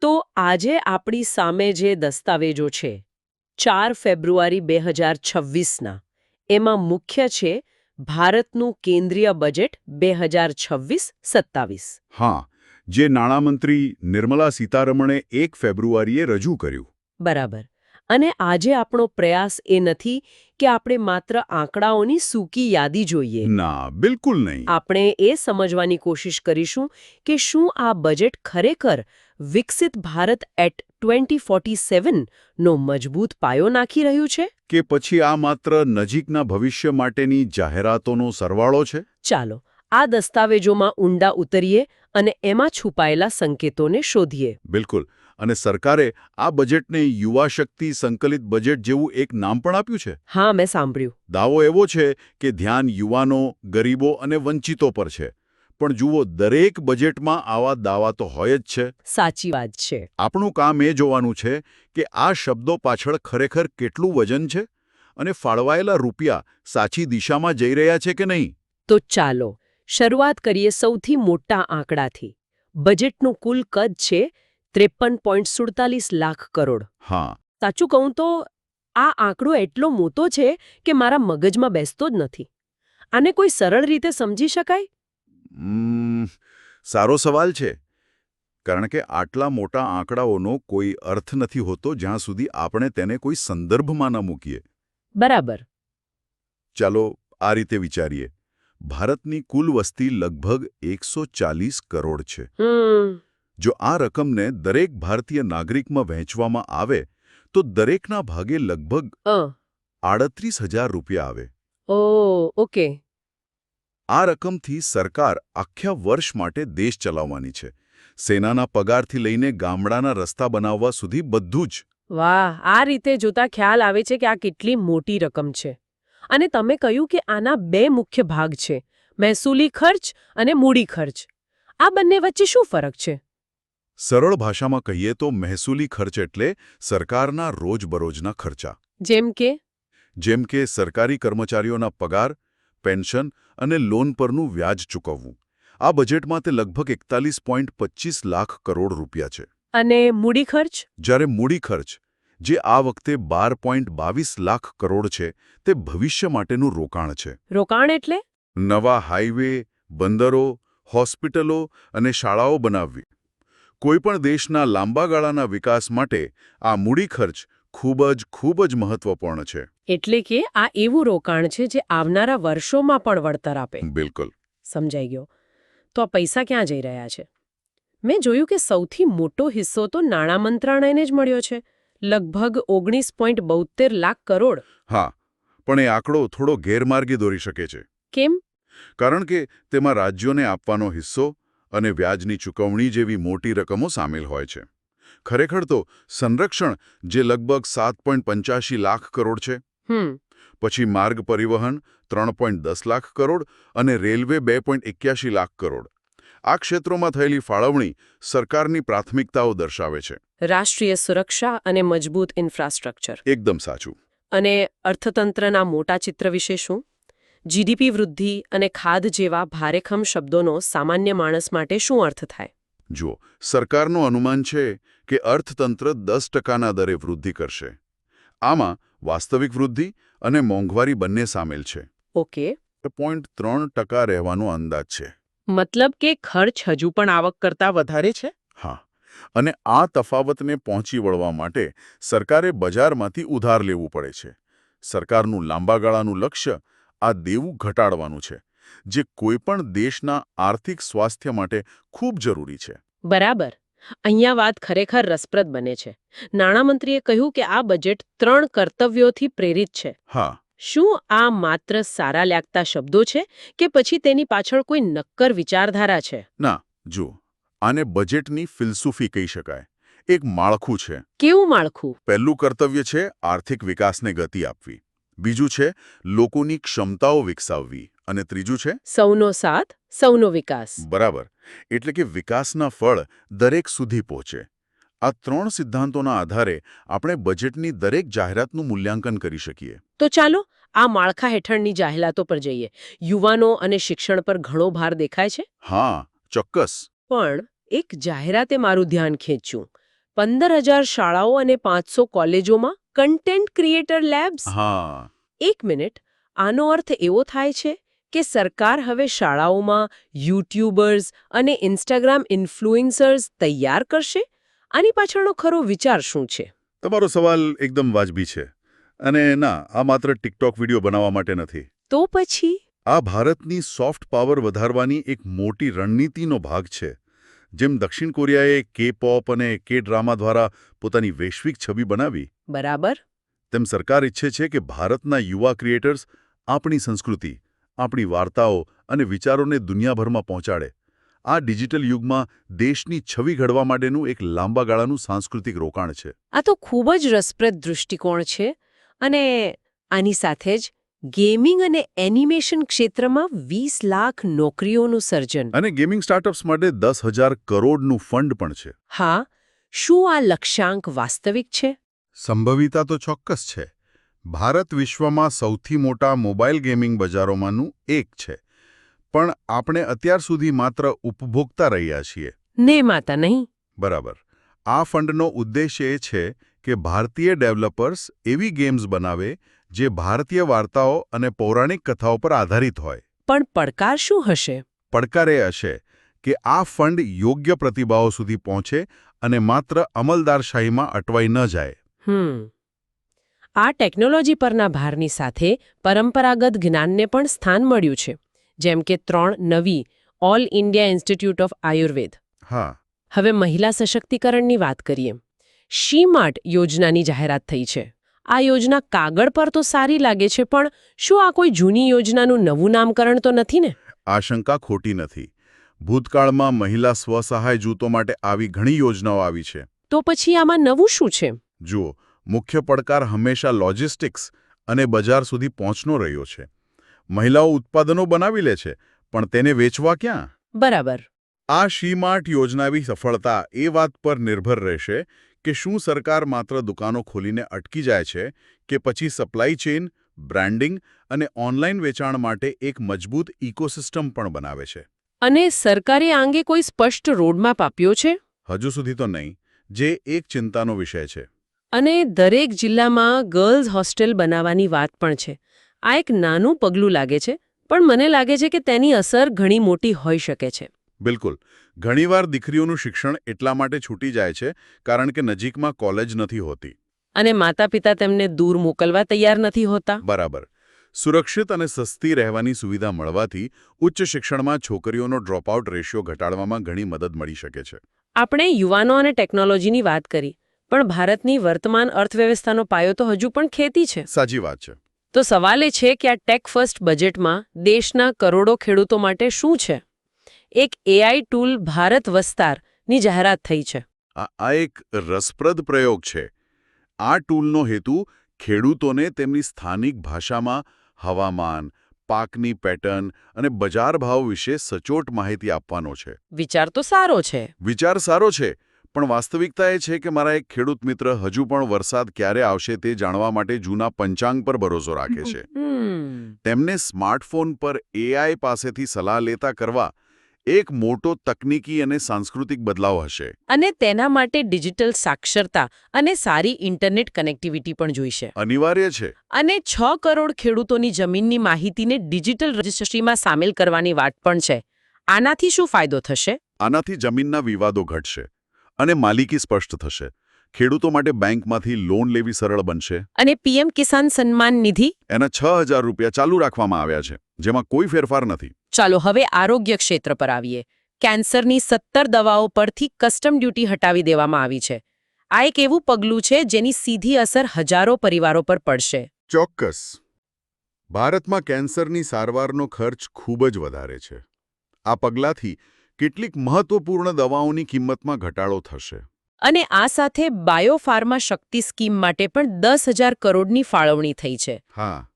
તો આજે આપણી સામે જે દસ્તાવેજો છે 4 ફેબ્રુઆરી 2026ના એમાં મુખ્ય છે ભારતનું કેન્દ્રીય બજેટ 2026-27. હા, જે નાણામંત્રી નિર્મલા સીતારમણે 1 ફેબ્રુઆરીએ રજૂ કર્યું. બરાબર. અને આજે આપણો પ્રયાસ એ નથી કે આપણે માત્ર આંકડાઓની સૂકી યાદી જોઈએ. ના, બિલકુલ નહીં. આપણે એ સમજવાની કોશિશ કરીશું કે શું આ બજેટ ખરેખર વિકસિત ભારત એટ 2047 નો મજબૂત પાયો નાખી રહ્યું છે? કે પછી આ માત્ર નજીકના ભવિષ્ય માટેની જાહેરાતોનો સરવાળો છે? ચાલો આ દસ્તાવેજોમાં ઊંડા ઉતરીએ અને એમાં છુપાયેલા સંકેતોને શોધીએ. બિલકુલ. અને સરકારે આ બજેટને યુવા શક્તિ સંકલિત બજેટ જેવું એક નામ પણ આપ્યું છે. હા, મેં સાંભળ્યું. દાવો એવો છે કે ધ્યાન યુવાનો, ગરીબો અને વંચિતો પર છે. પણ જુઓ, દરેક બજેટમાં આવા દાવા તો હોય જ છે. સાચી વાત છે. આપણું કામ એ જોવાનું છે કે આ શબ્દો પાછળ ખરેખર કેટલું વજન છે અને ફાળવાયેલા રૂપિયા સાચી દિશામાં જઈ રહ્યા છે કે નહીં. તો ચાલો શરૂઆત કરીએ સૌથી મોટા આંકડાથી. બજેટનું કુલ કદ છે 53.47 લાખ કરોડ. હા. સાચું કહું તો આ આંકડો એટલો મોટો છે કે મારા મગજમાં બેસતો જ નથી. આને કોઈ સરળ રીતે સમજી શકાય? સારો સવાલ છે. કારણ કે આટલા મોટા આંકડાઓનો કોઈ અર્થ નથી હોતો જ્યાં સુધી આપણે તેને કોઈ સંદર્ભમાં ન મૂકીએ. બરાબર. ચાલો આ રીતે વિચારીએ. ભારતની કુલ વસ્તી લગભગ 140 કરોડ છે. જો આ રકમને દરેક ભારતીય નાગરિકમાં વહેંચવામાં આવે તો દરેકના ભાગે લગભગ 38,000 રૂપિયા આવે. ઓકે. આ રકમથી સરકાર આખા વર્ષ માટે દેશ ચલાવવાની છે. સેનાના પગારથી લઈને ગામડાના રસ્તા બનાવવા સુધી બધું જ. વાહ, આ રીતે જોતા ખ્યાલ આવે છે કે આ કેટલી મોટી રકમ છે. અને તમે કહ્યું કે આના 2 મુખ્ય ભાગ છે, મહેસૂલી ખર્ચ અને મૂડી ખર્ચ. આ બંને વચ્ચે શું ફરક છે? સરળ ભાષામાં કહીએ તો મહેસૂલી ખર્ચ એટલે સરકારના રોજબરોજના ખર્ચા. જેમ કે સરકારી કર્મચારીઓના પગાર, પેન્શન અને લોન પરનું વ્યાજ ચૂકવવું. આ બજેટમાં તે લગભગ 41.25 લાખ કરોડ રૂપિયા છે. અને મૂડી ખર્ચ? જ્યારે મૂડી ખર્ચ, જે આ વખતે 12.22 લાખ કરોડ છે, તે ભવિષ્ય માટેનું રોકાણ છે. રોકાણ એટલે? નવા હાઈવે, બંદરો, હોસ્પિટલો અને શાળાઓ બનાવવી. કોઈપણ દેશના લાંબા ગાળાના વિકાસ માટે આ મૂડી ખર્ચ ખૂબ જ મહત્વપૂર્ણ છે. એટલે કે આ એવું રોકાણ છે જે આવનારા વર્ષોમાં પણ વળતર આપે. બિલકુલ. સમજાઈ ગયો. તો આ પૈસા ક્યાં જઈ રહ્યા છે? મેં જોયું કે સૌથી મોટો હિસ્સો તો નાણાં મંત્રાલયને જ મળ્યો છે, લગભગ 19.72 લાખ કરોડ. હા, પણ એ આંકડો થોડો ગેરમાર્ગે દોરી શકે છે. કેમ? કારણ કે તેમાં રાજ્યોને આપવાનો હિસ્સો અને વ્યાજની ચૂકવણી જેવી મોટી રકમો સામેલ હોય છે. ખરેખર તો સંરક્ષણ, જે લગભગ 7.85 લાખ કરોડ છે, પછી માર્ગ પરિવહન 3.10 લાખ કરોડ અને રેલવે 2.81 લાખ કરોડ. આ ક્ષેત્રોમાં થયેલી ફાળવણી સરકારની પ્રાથમિકતાઓ દર્શાવે છે. રાષ્ટ્રીય સુરક્ષા અને મજબૂત ઇન્ફ્રાસ્ટ્રક્ચર. એકદમ સાચું. અને અર્થતંત્રના મોટા ચિત્ર વિશે શું? જીડીપી વૃદ્ધિ અને ખાધ જેવા ભારેખમ શબ્દોનો સામાન્ય માણસ માટે શું અર્થ થાય? જુઓ, સરકારનું અનુમાન છે કે અર્થતંત્ર 10%ના દરે વૃદ્ધિ કરશે. આમાં વાસ્તવિક વૃદ્ધિ અને મોંઘવારી બંને સામેલ છે. ઓકે. 0.3% રહેવાનો અંદાજ છે. મતલબ કે ખર્ચ હજુ પણ આવક કરતાં વધારે છે? હા. અને આ તફાવતને પહોંચી વળવા માટે સરકારે બજારમાંથી ઉધાર લેવું પડે છે. સરકારનું લાંબા ગાળાનું લક્ષ્ય આ દેવું ઘટાડવાનું છે, જે કોઈપણ દેશના આર્થિક સ્વાસ્થ્ય માટે ખૂબ જરૂરી છે. બરાબર. અહીંયા વાત ખરેખર રસપ્રદ બને છે. નાણામંત્રીએ કહ્યું કે આ બજેટ 3 કર્તવ્યોથી પ્રેરિત છે. હા. શું આ માત્ર સારા લાગતા શબ્દો છે કે પછી તેની પાછળ કોઈ નક્કર વિચારધારા છે? ના, જુઓ, આને બજેટની ફિલસૂફી કહી શકાય. એક માળખું છે. કેવું માળખું? પહેલું કર્તવ્ય છે આર્થિક વિકાસને ગતિ આપવી. બીજું છે લોકોની ક્ષમતાઓ વિકસાવવી. અને ત્રીજું છે સૌનો સાથ, સૌનો વિકાસ. બરાબર. એટલે કે વિકાસના ફળ દરેક સુધી પહોંચે. આ 3 સિદ્ધાંતોના આધારે આપણે બજેટની દરેક જાહેરાતનું મૂલ્યાંકન કરી શકીએ. તો ચાલો આ માળખા હેઠળની જાહેરાતો પર જઈએ. યુવાનો અને શિક્ષણ પર ઘણો ભાર દેખાય છે. હા, ચોક્કસ. પણ એક જાહેરાતે મારું ધ્યાન ખેંચ્યું. 15,000 શાળાઓ અને 500 કોલેજોમાં કન્ટેન્ટ ક્રિએટર લેબ્સ. હા. એક મિનિટ, આનો અર્થ એવો થાય છે કે સરકાર હવે શાળાઓમાં યુટ્યુબર્સ અને ઇન્સ્ટાગ્રામ ઇન્ફ્લુએન્સર્સ તૈયાર કરશે? આની પાછળનો ખરો વિચાર શું છે? તમારો સવાલ એકદમ વાજબી છે. અને ના, આ માત્ર ટિકટોક વિડીયો બનાવવા માટે નથી. તો પછી આ ભારતની સોફ્ટ પાવર વધારવાની એક મોટી રણનીતિનો ભાગ છે. જેમ દક્ષિણ કોરિયાએ કે-પોપ અને કે-ડ્રામા દ્વારા પોતાની વૈશ્વિક છબી બનાવી, બરાબર. તેમ સરકાર ઈચ્છે છે કે ભારતના યુવા ક્રિએટર્સ આપણી સંસ્કૃતિ, આપણી વાર્તાઓ અને વિચારોને દુનિયાભરમાં પહોંચાડે. આ ડિજિટલ યુગમાં દેશની છબી ઘડવા માટેનું એક લાંબા ગાળાનું સાંસ્કૃતિક રોકાણ છે. આ તો ખૂબ જ રસપ્રદ દૃષ્ટિકોણ છે. અને આની સાથે જ ગેમિંગ અને એનિમેશન ક્ષેત્રમાં 20 લાખ નોકરીઓનું સર્જન. અને ગેમિંગ સ્ટાર્ટઅપ્સ માટે 10,000 કરોડનું ફંડ પણ છે. હા, શું આ લક્ષ્યાંક વાસ્તવિક છે? સંભવિતા તો ચોક્કસ છે. ભારત વિશ્વમાં સૌથી મોટા મોબાઈલ ગેમિંગ બજારોમાંનું એક છે. પણ આપણે અત્યાર સુધી માત્ર ઉપભોક્તા રહ્યા છીએ. ને માતા નહીં. બરાબર. આ ફંડનો ઉદ્દેશ્ય એ છે કે ભારતીય ડેવલપર્સ એવી ગેમ્સ બનાવે જે ભારતીય વાર્તાઓ અને પૌરાણિક કથાઓ પર આધારિત હોય. પણ પડકાર શું હશે? પડકાર એ હશે કે આ ફંડ યોગ્ય પ્રતિભાવો સુધી પહોંચે અને માત્ર અમલદારશાહીમાં અટવાઈ ન જાય. આ ટેકનોલોજી પરના ભારની સાથે પરંપરાગત જ્ઞાનને પણ સ્થાન મળ્યું છે, જેમ કે 3 નવી all India institute of Ayurveda. હા. હવે મહિલા સશક્તિકરણની વાત કરીએ. શી-માર્ટ યોજનાની જાહેરાત થઈ છે. આ યોજના કાગળ પર તો સારી લાગે છે, પણ શું આ કોઈ જૂની યોજનાનું નવું નામકરણ તો નથી ને? આશંકા ખોટી નથી. ભૂતકાળમાં મહિલા સ્વસહાય જૂથો માટે આવી ઘણી યોજનાઓ આવી છે. તો પછી આમાં નવું શું છે? જુઓ, મુખ્ય પડકાર હંમેશા લોજિસ્ટિક્સ અને બજાર સુધી પહોંચનો રહ્યો છે. મહિલાઓ ઉત્પાદનો બનાવી લે છે, પણ તેને વેચવા ક્યાં? બરાબર. આ શી-માર્ટ યોજનાની સફળતા એ વાત પર નિર્ભર રહેશે કે શું સરકાર માત્ર દુકાનો ખોલીને અટકી જાય છે કે પછી સપ્લાય ચેઇન, બ્રાન્ડિંગ અને ઓનલાઈન વેચાણ માટે એક મજબૂત ઇકોસિસ્ટમ પણ બનાવે છે. અને સરકારે આ અંગે કોઈ સ્પષ્ટ રોડમેપ આપ્યો છે? હજુ સુધી તો નહીં, જે એક ચિંતાનો વિષય છે. અને દરેક જિલ્લામાં ગર્લ્સ હોસ્ટેલ બનાવવાની વાત પણ છે. આ એક નાનું પગલું લાગે છે, પણ મને લાગે છે કે તેની અસર ઘણી મોટી હોઈ શકે છે. બિલકુલ. ઘણીવાર દીકરીઓનું શિક્ષણ એટલા માટે છૂટી જાય છે કારણ કે નજીકમાં કોલેજ નથી હોતી. અને માતા-પિતા તેમને દૂર મોકલવા તૈયાર નથી હોતા. બરાબર. સુરક્ષિત અને સસ્તી રહેવાની સુવિધા મળવાથી ઉચ્ચ શિક્ષણમાં છોકરીઓનો ડ્રોપઆઉટ રેશિયો ઘટાડવામાં ઘણી મદદ મળી શકે છે. આપણે યુવાનો અને ટેકનોલોજીની વાત કરી, પણ ભારતની વર્તમાન અર્થવ્યવસ્થાનો પાયો તો હજુ પણ ખેતી છે. સાચી વાત છે. તો સવાલ એ છે કે આ ટેક ફર્સ્ટ બજેટમાં દેશના કરોડો ખેડૂતો માટે શું છે? એક એઆઈ ટૂલ ભારત વસ્તારની જાહેરાત થઈ છે. આ એક રસપ્રદ પ્રયોગ છે. આ ટૂલનો હેતુ ખેડૂતોને તેમની સ્થાનિક ભાષામાં હવામાન, પાકની પેટર્ન અને બજાર ભાવ વિશે સચોટ માહિતી આપવાનો છે. વિચાર તો સારો છે. વિચાર સારો છે, પણ વાસ્તવિકતા એ છે કે મારા એક ખેડૂત મિત્ર હજુ પણ વરસાદ ક્યારે આવશે તે જાણવા માટે જૂના પંચાંગ પર ભરોસો રાખે છે. તેમને સ્માર્ટફોન પર એઆઈ પાસેથી સલાહ લેતા કરવા એક મોટો તકનીકી અને સાંસ્કૃતિક બદલાવ હશે. અને તેના માટે ડિજિટલ સાક્ષરતા અને સારી ઇન્ટરનેટ કનેક્ટિવિટી પણ જોઈશે. અનિવાર્ય છે. અને 6 કરોડ ખેડૂતોની જમીનની માહિતીને ડિજિટલ રજિસ્ટ્રીમાં સામેલ કરવાની વાત પણ છે. આનાથી શું ફાયદો થશે? આનાથી જમીનના વિવાદો ઘટશે અને માલિકી સ્પષ્ટ થશે. ખેડૂતો માટે બેંકમાંથી લોન લેવી સરળ બનશે. અને પીએમ કિસાન સન્માન નિધિ? એના 6,000 રૂપિયા ચાલુ રાખવામાં આવ્યા છે, જેમાં કોઈ ફેરફાર નથી. ચાલો હવે આરોગ્ય ક્ષેત્ર પર આવીએ. કેન્સરની 17 દવાઓ પરથી કસ્ટમ ડ્યુટી હટાવી દેવામાં આવી છે. આ એક એવું પગલું છે જેની સીધી અસર હજારો પરિવારો પર પડશે. ચોક્કસ. ભારતમાં કેન્સરની સારવારનો ખર્ચ ખૂબ જ વધારે છે. આ પગલાંથી કેટલીક મહત્વપૂર્ણ દવાઓની કિંમતમાં ઘટાડો થશે. અને આ સાથે બાયોફાર્મા શક્તિ સ્કીમ માટે પણ 10,000 કરોડની ફાળવણી થઈ છે. હા,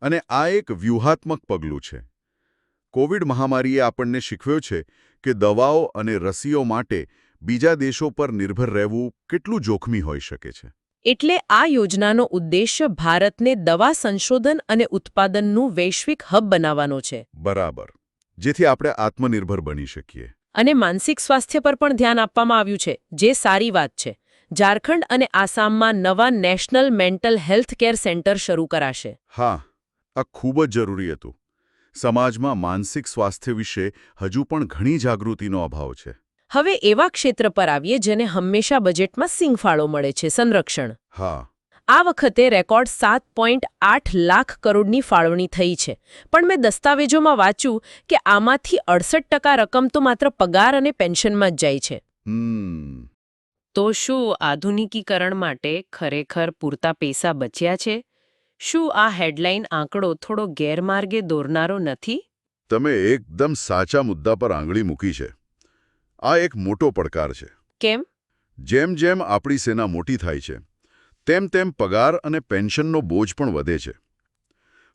અને આ એક વ્યૂહાત્મક પગલું છે. કોવિડ મહામારીએ આપણને શીખવ્યો છે કે દવાઓ અને રસીઓ માટે બીજા દેશો પર નિર્ભર રહેવું કેટલું જોખમી હોઈ શકે છે. એટલે આ યોજનાનો ઉદ્દેશ્ય ભારતને દવા સંશોધન અને ઉત્પાદનનું વૈશ્વિક હબ બનાવવાનો છે. બરાબર. જેથી આપણે આત્મનિર્ભર બની શકીએ. અને માનસિક સ્વાસ્થ્ય પર પણ ધ્યાન આપવામાં આવ્યું છે, જે સારી વાત છે. ઝારખંડ અને આસામમાં નવા national mental health care centre શરૂ કરાશે. હા, આ ખૂબ જ જરૂરી હતું. સમાજમાં માનસિક સ્વાસ્થ્ય વિશે હજુ પણ ઘણી જાગૃતિનો અભાવ છે. હવે એવા ક્ષેત્ર પર આવીએ જેને હંમેશા બજેટમાં સિંગફાળો મળે છે, સંરક્ષણ. હા, આ વખતે રેકોર્ડ 7.8 લાખ કરોડની ફાળવણી થઈ છે. પણ મેં દસ્તાવેજોમાં વાંચ્યું કે આમાંથી 68% રકમ તો માત્ર પગાર અને પેન્શનમાં જ જાય છે. તો શું આધુનિકીકરણ માટે ખરેખર પૂરતા પૈસા બચ્યા છે? શું આ હેડલાઇન આંકડો થોડો ગેરમાર્ગે દોરનારો નથી? તમે એકદમ સાચા મુદ્દા પર આંગળી મૂકી છે. આ એક મોટો પડકાર છે. કેમ? જેમ જેમ આપણી સેના મોટી થાય છે, તેમ તેમ પગાર અને પેન્શનનો બોજ પણ વધે છે.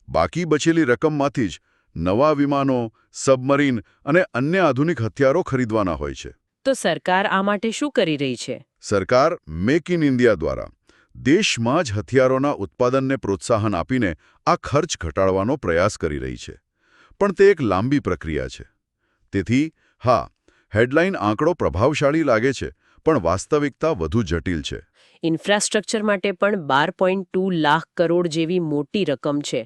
બાકી બચેલી રકમમાંથી જ નવા વિમાનો, સબમરીન અને અન્ય આધુનિક હથિયારો ખરીદવાના હોય છે. તો સરકાર આ માટે શું કરી રહી છે? સરકાર મેક ઇન ઇન્ડિયા દ્વારા દેશમાં જ હથિયારોના ઉત્પાદનને પ્રોત્સાહન આપીને આ ખર્ચ ઘટાડવાનો પ્રયાસ કરી રહી છે. પણ તે એક લાંબી પ્રક્રિયા છે. તેથી હા, હેડલાઇન આંકડો પ્રભાવશાળી લાગે છે, પણ વાસ્તવિકતા વધુ જટિલ છે. ઇન્ફ્રાસ્ટ્રક્ચર માટે પણ 12.2 લાખ કરોડ જેવી મોટી રકમ છે,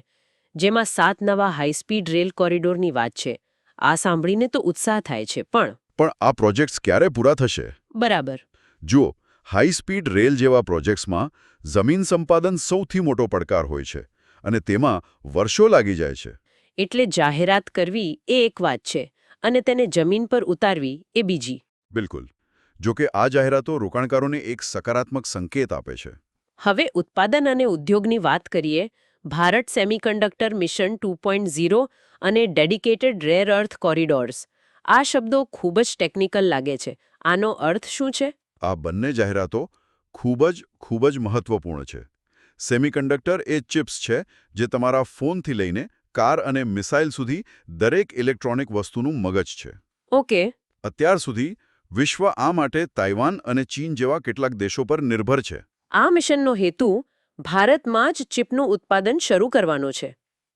જેમાં 7 નવા હાઈસ્પીડ રેલ કોરિડોરની વાત છે. આ સાંભળીને તો ઉત્સાહ થાય છે, પણ આ પ્રોજેક્ટ્સ ક્યારે પૂરા થશે? બરાબર. જુઓ, હાઈસ્પીડ રેલ જેવા પ્રોજેક્ટ્સમાં જમીન સંપાદન સૌથી મોટો પડકાર હોય છે, અને તેમાં વર્ષો લાગી જાય છે. એટલે જાહેરાત કરવી એ એક વાત છે, અને તેને જમીન પર ઉતારવી એ બીજી. બિલકુલ. જોકે આ જાહેરાતો રોકાણકારોને એક સકારાત્મક સંકેત આપે છે. હવે ઉત્પાદન અને ઉદ્યોગની વાત કરીએ. ભારત સેમિકન્ડક્ટર મિશન 2.0 અને ડેડિકેટેડ રેર અર્થ કોરિડોર્સ. આ શબ્દો ખૂબ જ ટેકનિકલ લાગે છે. આનો અર્થ શું છે? આ બંને જાહેરાતો ખૂબ જ મહત્વપૂર્ણ છે. સેમિકન્ડક્ટર એ ચિપ્સ છે જે તમારા ફોનથી લઈને કાર અને મિસાઇલ સુધી દરેક ઇલેક્ટ્રોનિક વસ્તુનું મગજ છે. ઓકે. અત્યાર સુધી વિશ્વ આ માટે તાઇવાન અને ચીન જેવા કેટલાક દેશો પર નિર્ભર છે. આ મિશનનો હેતુ ભારતમાં જ ચિપનું ઉત્પાદન શરૂ કરવાનો છે.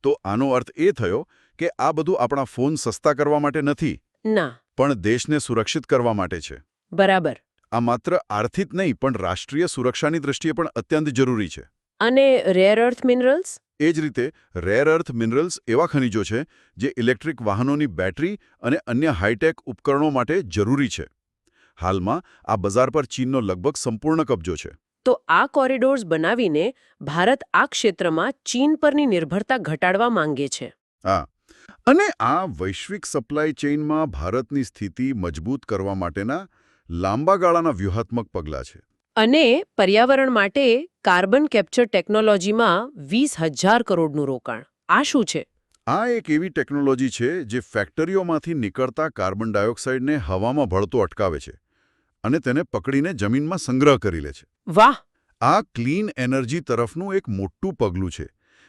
તો આનો અર્થ એ થયો કે આ બધું આપણા ફોન સસ્તા કરવા માટે નથી, ના, પણ દેશને સુરક્ષિત કરવા માટે છે. બરાબર. આ માત્ર આર્થિક નહીં, પણ રાષ્ટ્રીય સુરક્ષાની દ્રષ્ટિએ પણ અત્યંત જરૂરી છે. અને રેર અર્થ મિનરલ્સ? એ જ રીતે રેર અર્થ મિનરલ્સ એવા ખનિજો છે જે ઇલેક્ટ્રિક વાહનોની બેટરી અને અન્ય હાઈટેક ઉપકરણો માટે જરૂરી છે. હાલમાં આ બજાર પર ચીનનો લગભગ સંપૂર્ણ કબજો છે. તો આ કોરિડોર્સ બનાવીને ભારત આ ક્ષેત્રમાં ચીન પરની નિર્ભરતા ઘટાડવા માંગે છે. હા, અને આ વૈશ્વિક સપ્લાય ચેઇનમાં ભારતની સ્થિતિ મજબૂત કરવા માટેના લાંબા ગાળાના વ્યૂહાત્મક પગલાં છે. અને પર્યાવરણ માટે કાર્બન કેપ્ચર ટેકનોલોજીમાં 20,000 કરોડનું રોકાણ. આ શું છે? આ એક એવી ટેકનોલોજી છે જે ફેક્ટરીઓમાંથી નીકળતા કાર્બન ડાયોક્સાઇડને હવામાં ભળતો અટકાવે છે અને તેને પકડીને જમીનમાં સંગ્રહ કરી લે છે. વાહ! આ ક્લીન એનર્જી તરફનું એક મોટું પગલું છે,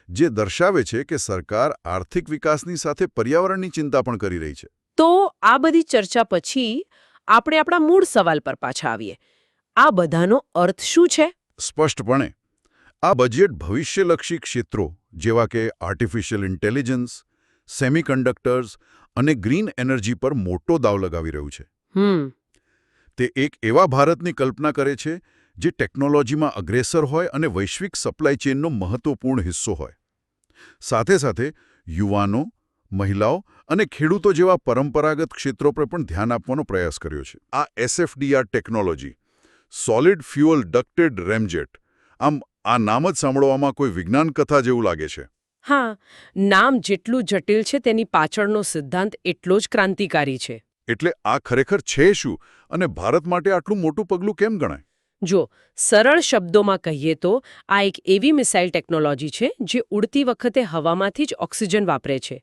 જે દર્શાવે છે કે સરકાર આર્થિક વિકાસની સાથે પર્યાવરણની ચિંતા પણ કરી રહી છે. તો આ બધી ચર્ચા પછી આપણે આપણા મૂળ સવાલ પર પાછા આવીએ. આ બધાનો અર્થ શું છે? સ્પષ્ટપણે આ બજેટ ભવિષ્યલક્ષી ક્ષેત્રો જેવા કે આર્ટિફિશિયલ ઇન્ટેલિજન્સ, સેમિકન્ડક્ટર્સ અને ગ્રીન એનર્જી પર મોટો દાવ લગાવી રહ્યું છે. તે એક એવા ભારતની કલ્પના કરે છે જે ટેકનોલોજીમાં અગ્રેસર હોય અને વૈશ્વિક સપ્લાય ચેઇનનો મહત્વપૂર્ણ હિસ્સો હોય. સાથે સાથે યુવાનો, મહિલાઓ અને ખેડૂતો જેવા પરંપરાગત ક્ષેત્રો પર પણ ધ્યાન આપવાનો પ્રયાસ કર્યો છે. આ SFDR technology, solid fuel ducted ramjet, આમ આ નામ જ સાંભળવામાં કોઈ વિજ્ઞાન કથા જેવું લાગે છે. હા, નામ જેટલું જટિલ છે તેની પાછળનો સિદ્ધાંત એટલો જ ક્રાંતિકારી છે. એટલે આ ખરેખર છે શું, અને ભારત માટે આટલું મોટું પગલું કેમ ગણાય? જો સરળ શબ્દોમાં કહીએ તો આ એક એવી મિસાઇલ ટેકનોલોજી છે જે ઉડતી વખતે હવામાંથી જ ઓક્સિજન વાપરે છે.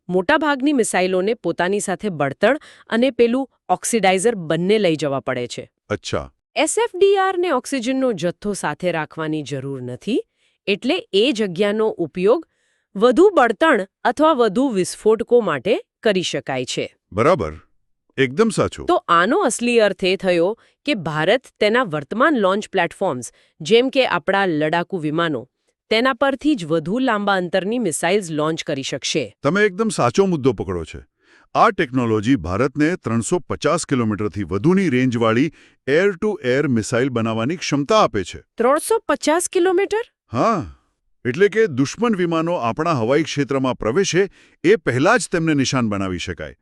મોટાભાગની મિસાઇલોને પોતાની સાથે બળતણ અને પેલું ઓક્સિડાઇઝર બંને લઈ જવા પડે છે. અચ્છા. SFDRને ઓક્સિજનનો જથ્થો સાથે રાખવાની જરૂર નથી, એટલે એ જગ્યાનો ઉપયોગ વધુ બળતણ અથવા વધુ વિસ્ફોટકો માટે કરી શકાય છે. બરાબર, એકદમ સાચું. તો આનો અસલી અર્થ એ થયો કે ભારત તેના વર્તમાન લોન્ચ પ્લેટફોર્મ્સ જેમ કે આપણા લડાકુ વિમાનો તેના પરથી જ વધુ લાંબા અંતરની મિસાઇલ્સ લોન્ચ કરી શકશે. તમે એકદમ સાચો મુદ્દો પકડો છે. આ ટેકનોલોજી ભારતને 350 કિલોમીટરથી વધુની રેન્જવાળી એર ટુ એર મિસાઇલ બનાવવાની ક્ષમતા આપે છે. 350 કિલોમીટર? હા, એટલે કે દુશ્મન વિમાનો આપણા હવાઈ ક્ષેત્રમાં પ્રવેશે એ પહેલા જ તેમને નિશાન બનાવી શકાય.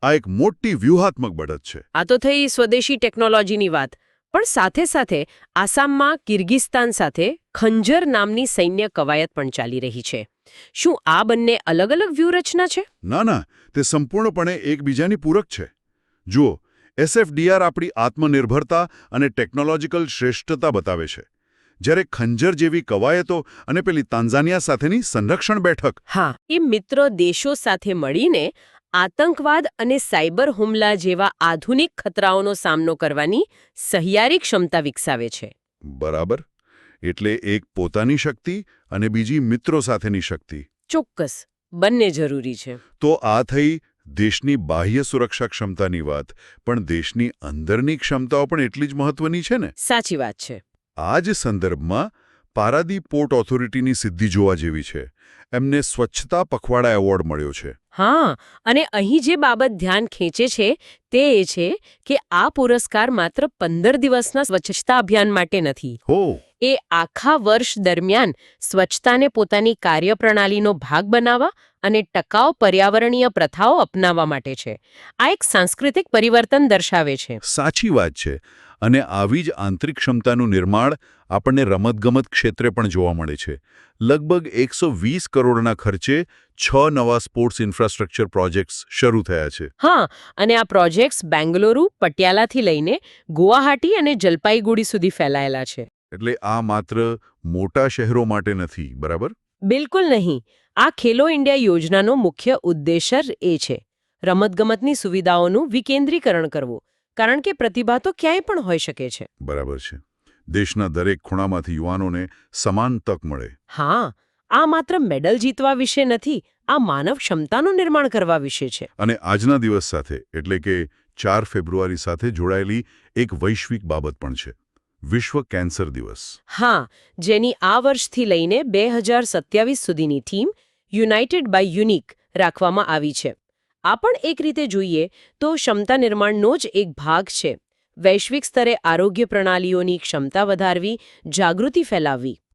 આ એક મોટી વ્યૂહાત્મક બઢત છે. આ તો થઈ સ્વદેશી ટેકનોલોજીની વાત. પણ સાથે સાથે આસામમાં કિર્ગિસ્તાન સાથે ખંજર નામની સૈન્ય કવાયત પણ ચાલી રહી છે. શું આ બંને અલગ અલગ વ્યૂહરચના છે? ના, તે સંપૂર્ણપણે એકબીજાની પૂરક છે. જુઓ, SFDR આપણી આત્મનિર્ભરતા અને ટેકનોલોજીકલ શ્રેષ્ઠતા બતાવે છે, જ્યારે ખંજર જેવી કવાયતો અને પેલી તાન્ઝાનિયા સાથેની સંરક્ષણ બેઠક હા, એ મિત્રો દેશો સાથે મળીને આતંકવાદ અને સાયબર હુમલા જેવા આધુનિક ખતરાઓનો સામનો કરવાની સહિયારી ક્ષમતા વિકસાવે છે. બરાબર. એટલે એક પોતાની શક્તિ અને બીજી મિત્રો સાથેની શક્તિ. ચોક્કસ, બંને જરૂરી છે. તો આ થઈ દેશની બાહ્ય સુરક્ષા ક્ષમતાની વાત, પણ દેશની અંદરની ક્ષમતાઓ પણ એટલી જ મહત્વની છે ને? સાચી વાત છે. આ જ સંદર્ભમાં પારાદીપ પોર્ટ ઓથોરિટીની સિદ્ધિ જોવા જેવી છે. એમને સ્વચ્છતા પખવાડા એવોર્ડ મળ્યો છે. હા, અને અહીં જે બાબત ધ્યાન ખેંચે છે તે એ છે કે આ પુરસ્કાર માત્ર 15 દિવસના સ્વચ્છતા અભિયાન માટે નથી. હો, એ આખા વર્ષ દરમિયાન સ્વચ્છતાને પોતાની કાર્યપ્રણાલીનો ભાગ બનાવવા અને ટકાઉ પર્યાવરણીય પ્રથાઓ અપનાવવા માટે છે. આ એક સાંસ્કૃતિક પરિવર્તન દર્શાવે છે. સાચી વાત છે. અને આવી જ આંતરિક ક્ષમતાનું નિર્માણ આપણને રમતગમત ક્ષેત્રે પણ જોવા મળે છે. લગભગ 120 કરોડના ખર્ચે 6 નવા સ્પોર્ટ્સ ઇન્ફ્રાસ્ટ્રક્ચર પ્રોજેક્ટ્સ શરૂ થયા છે. હા, અને આ પ્રોજેક્ટ્સ બેંગલુરુ, પટિયાલાથી લઈને ગુવાહાટી અને જલપાઈગુડી સુધી ફેલાયેલા છે. એટલે આ માત્ર મોટા શહેરો માટે નથી, બરાબર? બિલકુલ નહીં. આ ખેલો ઇન્ડિયા યોજનાનો મુખ્ય ઉદ્દેશ્ય એ છે રમતગમતની સુવિધાઓનું વિકેન્દ્રીકરણ કરવું, કારણ કે પ્રતિભા તો ક્યાંય પણ હોઈ શકે છે. બરાબર છે. દેશના દરેક ખૂણામાંથી યુવાનોને સમાન તક મળે. હા, આ માત્ર મેડલ જીતવા વિશે નથી, આ માનવ ક્ષમતાનું નિર્માણ કરવા વિશે છે. અને આજના દિવસ સાથે, એટલે કે 4 ફેબ્રુઆરી સાથે જોડાયેલી એક વૈશ્વિક બાબત પણ છે. વિશ્વ કેન્સર દિવસ. હા, જેની આ વર્ષથી લઈને 2027 સુધીની થીમ યુનાઇટેડ બાય યુનિક રાખવામાં આવી છે. આ પણ એક રીતે જોઈએ તો ક્ષમતા નિર્માણનો જ એક ભાગ છે. વૈશ્વિક સ્તરે આરોગ્ય પ્રણાલીઓની ક્ષમતા વધારવી, જાગૃતિ ફેલાવવી.